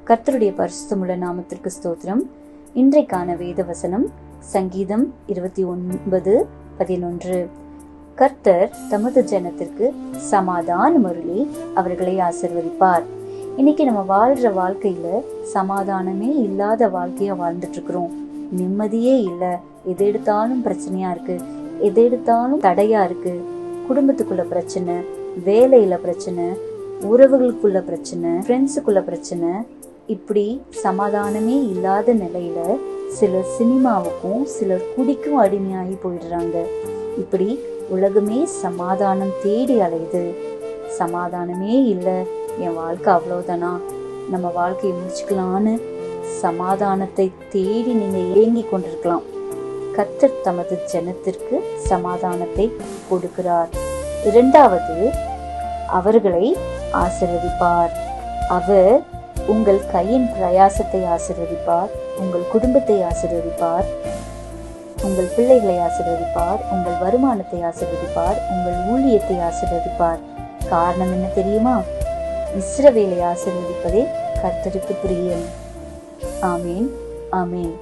கர்த்தருடைய பரிசுத்தமுள்ள நாமத்திற்கு ஸ்தோத்திரம். இன்றைக்கான வேத வசனம் சங்கீதம் 29:11. கர்த்தர் தமது ஜனத்திற்கு சமாதானம் அருளி அவர்களை ஆசீர்வதிப்பார். இன்னைக்கு நம்ம வாழ்ற வாழ்க்கையில சமாதானமே இல்லாத வாழ்க்கையா வாழ்ந்துட்டு இருக்கிறோம். நிம்மதியே இல்ல, எது எடுத்தாலும் பிரச்சனையா இருக்கு, எது எடுத்தாலும் தடையா இருக்கு. குடும்பத்துக்குள்ள பிரச்சனை, வேலையில பிரச்சனை, உறவுகளுக்குள்ள பிரச்சனை, ஃப்ரெண்ட்ஸுக்குள்ள பிரச்சனை, இப்படி சமாதானமே இல்லாத நிலையில சிலர் சினிமாவுக்கும் சிலர் குடிக்கும் அடிமையாகி போயிடுறாங்க. இப்படி உலகமே சமாதானம் தேடி அலையுது. சமாதானமே இல்லை, என் வாழ்க்கை அவ்வளவுதானா, நம்ம வாழ்க்கையை முடிச்சுக்கலான்னு சமாதானத்தை தேடி நீங்க ஏங்கி கொண்டிருக்கலாம். கர்த்தர் தமது ஜனத்திற்கு சமாதானத்தை கொடுக்கிறார். இரண்டாவது, அவர்களை ஆசீர்வதிப்பார். அவர் உங்கள் கையின் பிரயாசத்தை ஆசீர்வதிப்பார், உங்கள் குடும்பத்தை ஆசீர்வதிப்பார், உங்கள் பிள்ளைகளை ஆசீர்வதிப்பார், உங்கள் வருமானத்தை ஆசீர்வதிப்பார், உங்கள் ஊழியத்தை ஆசீர்வதிப்பார். காரணம் என்ன தெரியுமா? இஸ்ரவேலை ஆசீர்வதிப்பதே கர்த்தருக்கு பிரியம். ஆமேன், ஆமேன்.